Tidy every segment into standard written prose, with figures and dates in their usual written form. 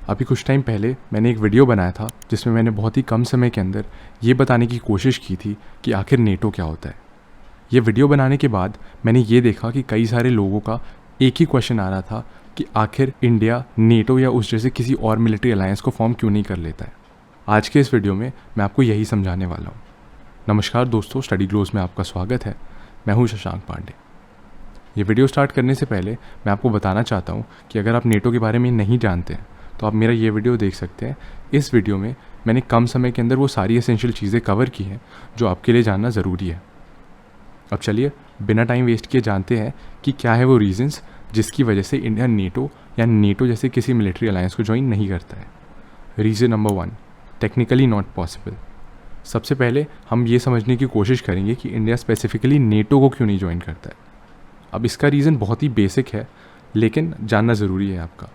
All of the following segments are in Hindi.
अभी कुछ टाइम पहले मैंने एक वीडियो बनाया था जिसमें मैंने बहुत ही कम समय के अंदर ये बताने की कोशिश की थी कि आखिर नेटो क्या होता है। ये वीडियो बनाने के बाद मैंने ये देखा कि कई सारे लोगों का एक ही क्वेश्चन आ रहा था कि आखिर इंडिया नेटो या उस जैसे किसी और मिलिट्री अलायंस को फॉर्म क्यों नहीं कर लेता है। आज के इस वीडियो में मैं आपको यही समझाने वाला हूँ। नमस्कार दोस्तों, स्टडी ग्लोज में आपका स्वागत है। मैं हूँ शशांक पांडे। ये वीडियो स्टार्ट करने से पहले मैं आपको बताना चाहता हूँ कि अगर आप नेटो के बारे में नहीं जानते हैं तो आप मेरा ये वीडियो देख सकते हैं। इस वीडियो में मैंने कम समय के अंदर वो सारी एसेंशियल चीज़ें कवर की हैं जो आपके लिए जानना ज़रूरी है। अब चलिए बिना टाइम वेस्ट किए जानते हैं कि क्या है वो रीजंस जिसकी वजह से इंडिया नेटो या नेटो जैसे किसी मिलिट्री अलायंस को ज्वाइन नहीं करता है। Reason number 1, technically not possible. सबसे पहले हम ये समझने की कोशिश करेंगे कि इंडिया स्पेसिफिकली नेटो को क्यों नहीं ज्वाइन करता है। अब इसका रीज़न बहुत ही बेसिक है लेकिन जानना ज़रूरी है आपका।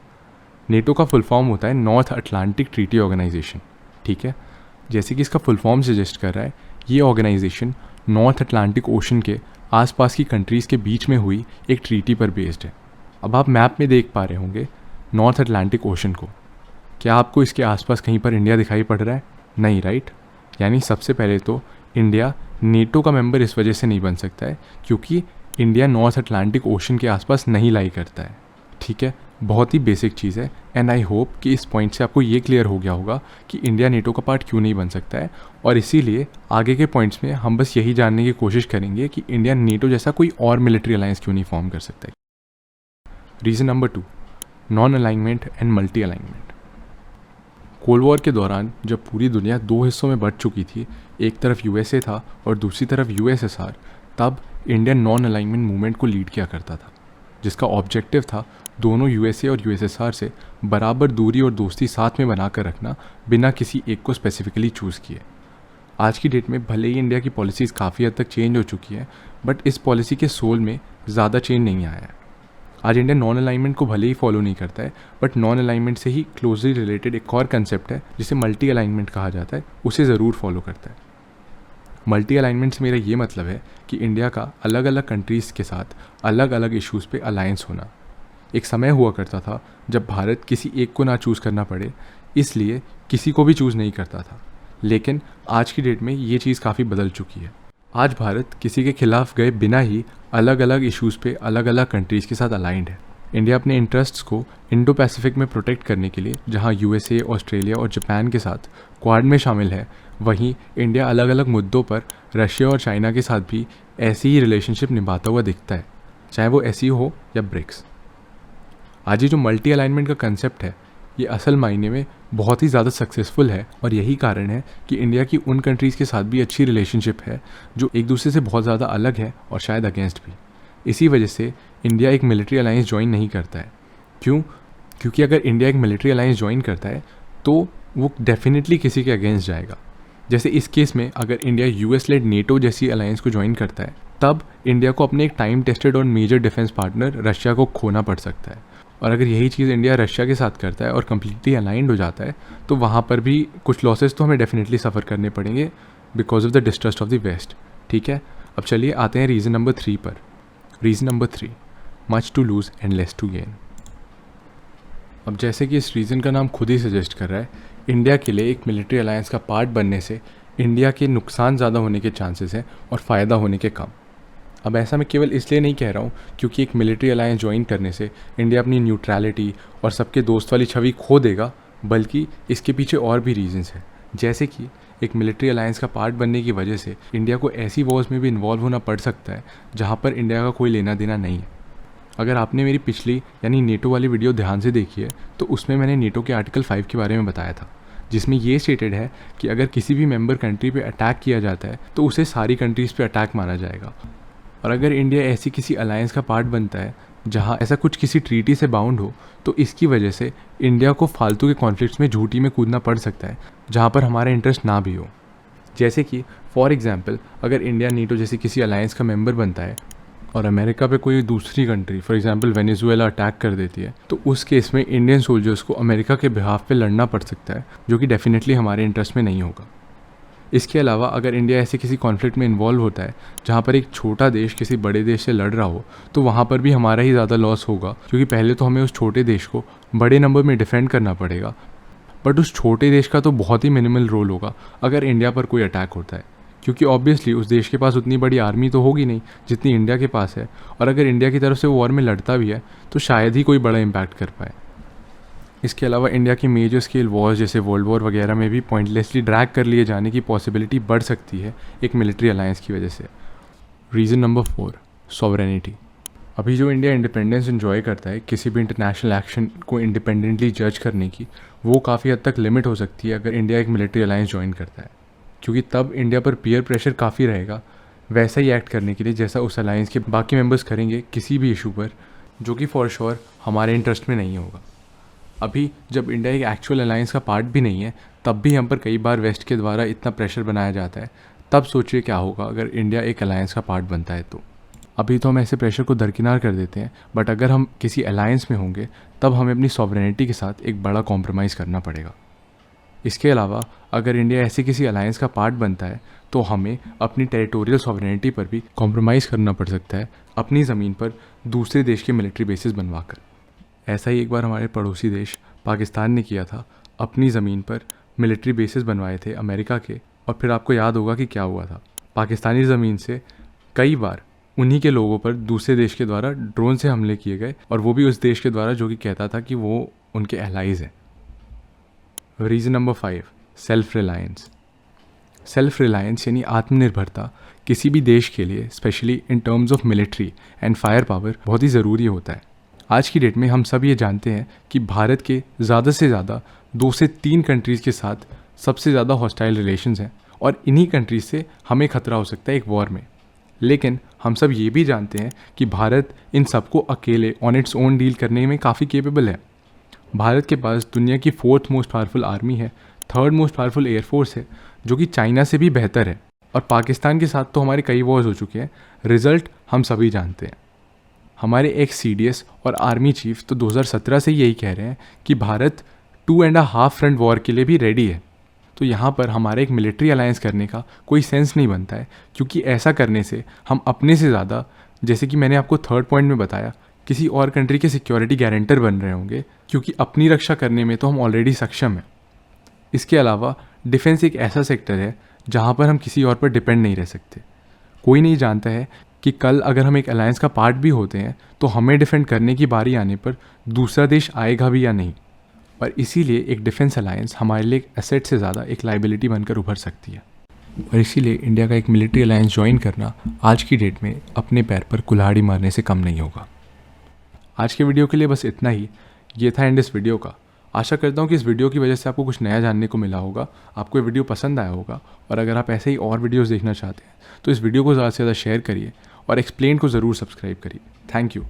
नेटो का फुल फॉर्म होता है नॉर्थ अटलांटिक ट्रीटी ऑर्गेनाइजेशन, ठीक है। जैसे कि इसका फुल फॉर्म सजेस्ट कर रहा है, ये ऑर्गेनाइजेशन नॉर्थ अटलांटिक ओशन के आसपास की कंट्रीज़ के बीच में हुई एक ट्रीटी पर बेस्ड है। अब आप मैप में देख पा रहे होंगे नॉर्थ अटलांटिक ओशन को। क्या आपको इसके आसपास कहीं पर इंडिया दिखाई पड़ रहा है? नहीं, राइट। यानी सबसे पहले तो इंडिया नेटो का मेंबर इस वजह से नहीं बन सकता है क्योंकि इंडिया नॉर्थ अटलांटिक ओशन के आसपास नहीं लाई करता है, ठीक है। बहुत ही बेसिक चीज़ है एंड आई होप कि इस पॉइंट से आपको ये क्लियर हो गया होगा कि इंडिया नेटो का पार्ट क्यों नहीं बन सकता है। और इसीलिए आगे के पॉइंट्स में हम बस यही जानने की कोशिश करेंगे कि इंडिया नेटो जैसा कोई और मिलिट्री अलायंस क्यों नहीं फॉर्म कर सकता है। Reason number 2, non alignment and multi alignment. Cold war के दौरान जब पूरी दुनिया दो हिस्सों में बंट चुकी थी, एक तरफ यूएसए था और दूसरी तरफ यूएसएसआर, तब इंडिया नॉन अलाइनमेंट मूवमेंट को लीड किया करता था जिसका ऑब्जेक्टिव था दोनों यूएसए और यूएसएसआर से बराबर दूरी और दोस्ती साथ में बनाकर रखना बिना किसी एक को स्पेसिफिकली चूज़ किए। आज की डेट में भले ही इंडिया की पॉलिसीज़ काफ़ी हद तक चेंज हो चुकी है बट इस पॉलिसी के सोल में ज़्यादा चेंज नहीं आया है। आज इंडिया नॉन अलाइनमेंट को भले ही फॉलो नहीं करता है बट नॉन अलाइनमेंट से ही क्लोजली रिलेटेड एक और कंसेप्ट है जिसे मल्टी अलाइनमेंट कहा जाता है, उसे ज़रूर फॉलो करता है। मल्टी अलाइनमेंट से मेरा ये मतलब है कि इंडिया का अलग अलग कंट्रीज़ के साथ अलग अलग इश्यूज़ पे अलायंस होना। एक समय हुआ करता था जब भारत किसी एक को ना चूज़ करना पड़े इसलिए किसी को भी चूज़ नहीं करता था, लेकिन आज की डेट में ये चीज़ काफ़ी बदल चुकी है। आज भारत किसी के खिलाफ गए बिना ही अलग अलग इश्यूज़ पे अलग अलग कंट्रीज़ के साथ अलाइंड है। इंडिया अपने इंटरेस्ट्स को इंडो पैसिफिक में प्रोटेक्ट करने के लिए जहां यूएसए, ऑस्ट्रेलिया और जापान के साथ क्वाड में शामिल है, वहीं इंडिया अलग अलग मुद्दों पर रशिया और चाइना के साथ भी ऐसी ही रिलेशनशिप निभाता हुआ दिखता है, चाहे वो एससीओ हो या ब्रिक्स। आज ये जो मल्टी अलाइनमेंट का कंसेप्ट है ये असल मायने में बहुत ही ज़्यादा सक्सेसफुल है और यही कारण है कि इंडिया की उन कंट्रीज़ के साथ भी अच्छी रिलेशनशिप है जो एक दूसरे से बहुत ज़्यादा अलग है और शायद अगेंस्ट भी। इसी वजह से इंडिया एक मिलिट्री अलायंस ज्वाइन नहीं करता है। क्यों? क्योंकि अगर इंडिया एक मिलिट्री अलायंस ज्वाइन करता है तो वो डेफिनेटली किसी के अगेंस्ट जाएगा। जैसे इस केस में अगर इंडिया यूएस लेड नेटो जैसी अलायंस को ज्वाइन करता है तब इंडिया को अपने एक टाइम टेस्टेड और मेजर डिफेंस पार्टनर रशिया को खोना पड़ सकता है। और अगर यही चीज़ इंडिया रशिया के साथ करता है और कम्प्लीटली अलाइंड हो जाता है तो वहाँ पर भी कुछ लॉसेस तो हमें डेफिनेटली सफ़र करने पड़ेंगे because of the distrust of the west, ठीक है। अब चलिए आते हैं रीज़न नंबर 3 पर। Reason number 3, much to lose and less to gain. अब जैसे कि इस रीज़न का नाम खुद ही सजेस्ट कर रहा है, इंडिया के लिए एक मिलिट्री अलायंस का पार्ट बनने से इंडिया के नुकसान ज़्यादा होने के चांसेस हैं और फ़ायदा होने के कम। अब ऐसा मैं केवल इसलिए नहीं कह रहा हूँ क्योंकि एक मिलिट्री अलायंस ज्वाइन करने से इंडिया अपनी न्यूट्रलिटी और सबके दोस्त वाली छवि खो देगा, बल्कि इसके पीछे और भी रीजंस हैं। जैसे कि एक मिलिट्री अलायंस का पार्ट बनने की वजह से इंडिया को ऐसी वॉर्स में भी इन्वॉल्व होना पड़ सकता है जहाँ पर इंडिया का कोई लेना देना नहीं है। अगर आपने मेरी पिछली यानी नेटो वाली वीडियो ध्यान से देखी है तो उसमें मैंने नेटो के आर्टिकल 5 के बारे में बताया था जिसमें ये स्टेटेड है कि अगर किसी भी मेंबर कंट्री पे अटैक किया जाता है तो उसे सारी कंट्रीज़ पे अटैक माना जाएगा। और अगर इंडिया ऐसी किसी अलायंस का पार्ट बनता है जहाँ ऐसा कुछ किसी ट्रीटी से बाउंड हो तो इसकी वजह से इंडिया को फालतू के कॉन्फ्लिक्ट्स में झूठी में कूदना पड़ सकता है जहाँ पर हमारा इंटरेस्ट ना भी हो। जैसे कि फॉर एग्जांपल अगर इंडिया नेटो जैसी किसी अलायंस का मेंबर बनता है और अमेरिका पे कोई दूसरी country for example Venezuela attack कर देती है तो उस केस में इंडियन सोल्जर्स को अमेरिका के बिहाफ पे लड़ना पड़ सकता है जो कि डेफिनेटली हमारे इंटरेस्ट में नहीं होगा। इसके अलावा अगर इंडिया ऐसे किसी कॉन्फ्लिक्ट में इन्वॉल्व होता है जहाँ पर एक छोटा देश किसी बड़े देश से लड़ रहा हो, तो वहाँ पर भी हमारा ही ज़्यादा लॉस होगा, क्योंकि पहले तो हमें उस छोटे देश को बड़े नंबर में डिफेंड करना पड़ेगा, बट उस छोटे देश का तो बहुत ही मिनिमल रोल होगा अगर इंडिया पर कोई अटैक होता है, क्योंकि ऑब्वियसली उस देश के पास उतनी बड़ी आर्मी तो होगी नहीं जितनी इंडिया के पास है, और अगर इंडिया की तरफ से वो वॉर में लड़ता भी है तो शायद ही कोई बड़ा इम्पैक्ट कर पाए। इसके अलावा इंडिया की मेजर स्केल वॉर्स जैसे वर्ल्ड वॉर वगैरह में भी पॉइंटलेसली ड्रैग कर लिए जाने की पॉसिबिलिटी बढ़ सकती है एक मिलिट्री अलायंस की वजह से। Reason number 4, sovereignty. अभी जो इंडिया इंडिपेंडेंस एंजॉय करता है किसी भी इंटरनेशनल एक्शन को इंडिपेंडेंटली जज करने की, वो काफ़ी हद तक लिमिट हो सकती है अगर इंडिया एक मिलिट्री अलायंस ज्वाइन करता है, क्योंकि तब इंडिया पर पीयर प्रेशर काफ़ी रहेगा वैसा ही एक्ट करने के लिए जैसा उस अलायंस के बाकी मेंबर्स करेंगे किसी भी इशू पर, जो कि फॉर श्योर हमारे इंटरेस्ट में नहीं होगा। अभी जब इंडिया एक एक्चुअल अलायंस का पार्ट भी नहीं है, तब भी हम पर कई बार वेस्ट के द्वारा इतना प्रेशर बनाया जाता है, तब सोचिए क्या होगा अगर इंडिया एक अलायंस का पार्ट बनता है। तो अभी तो हम ऐसे प्रेशर को दरकिनार कर देते हैं, बट अगर हम किसी अलायंस में होंगे तब हमें अपनी सॉवरेनिटी के साथ एक बड़ा कॉम्प्रोमाइज़ करना पड़ेगा। इसके अलावा अगर इंडिया ऐसे किसी अलायंस का पार्ट बनता है तो हमें अपनी टेरिटोरियल सॉवरेनिटी पर भी कॉम्प्रोमाइज़ करना पड़ सकता है, अपनी ज़मीन पर दूसरे देश के मिलिट्री बेसिस बनवाकर। ऐसा ही एक बार हमारे पड़ोसी देश पाकिस्तान ने किया था, अपनी ज़मीन पर मिलिट्री बेसिस बनवाए थे अमेरिका के, और फिर आपको याद होगा कि क्या हुआ था। पाकिस्तानी ज़मीन से कई बार उन्हीं के लोगों पर दूसरे देश के द्वारा ड्रोन से हमले किए गए, और वो भी उस देश के द्वारा जो कि कहता था कि वो उनके एलाइज हैं। Reason number 5, self reliance. Self reliance यानी आत्मनिर्भरता किसी भी देश के लिए specially in terms of military and fire power बहुत ही ज़रूरी होता है। आज की डेट में हम सब ये जानते हैं कि भारत के ज़्यादा से ज़्यादा 2 से 3 कंट्रीज़ के साथ सबसे ज़्यादा हॉस्टाइल रिलेशंस हैं, और इन्हीं कंट्रीज़ से हमें खतरा हो सकता है एक वॉर में। लेकिन हम सब ये भी जानते हैं कि भारत इन सबको अकेले ऑन इट्स ओन डील करने में काफ़ी केपेबल है। भारत के पास दुनिया की 4th मोस्ट पावरफुल आर्मी है, 3rd मोस्ट पावरफुल एयरफोर्स है, जो कि चाइना से भी बेहतर है, और पाकिस्तान के साथ तो हमारे कई वॉर्स हो चुके हैं। रिजल्ट हम सभी जानते हैं। हमारे एक्स CDS और आर्मी चीफ तो 2017 से यही कह रहे हैं कि भारत 2.5 फ्रंट वॉर के लिए भी रेडी है। तो यहाँ पर हमारे एक मिलिट्री अलायंस करने का कोई सेंस नहीं बनता है, क्योंकि ऐसा करने से हम अपने से ज़्यादा, जैसे कि मैंने आपको 3rd पॉइंट में बताया, किसी और कंट्री के सिक्योरिटी गारंटर बन रहे होंगे, क्योंकि अपनी रक्षा करने में तो हम ऑलरेडी सक्षम हैं। इसके अलावा डिफेंस एक ऐसा सेक्टर है जहाँ पर हम किसी और पर डिपेंड नहीं रह सकते। कोई नहीं जानता है कि कल अगर हम एक अलायंस का पार्ट भी होते हैं तो हमें डिफेंड करने की बारी आने पर दूसरा देश आएगा भी या नहीं, और इसीलिए एक डिफेंस अलायंस हमारे लिए एक एसेट से ज़्यादा एक लाइबिलिटी बनकर उभर सकती है। और इसीलिए इंडिया का एक मिलिट्री अलायंस ज्वाइन करना आज की डेट में अपने पैर पर कुल्हाड़ी मारने से कम नहीं होगा। आज के वीडियो के लिए बस इतना ही। ये था एंड इस वीडियो का। आशा करता हूँ कि इस वीडियो की वजह से आपको कुछ नया जानने को मिला होगा, आपको ये वीडियो पसंद आया होगा, और अगर आप ऐसे ही और वीडियोस देखना चाहते हैं तो इस वीडियो को ज़्यादा से ज़्यादा शेयर करिए और एक्सप्लेन को ज़रूर सब्सक्राइब करिए। Thank you.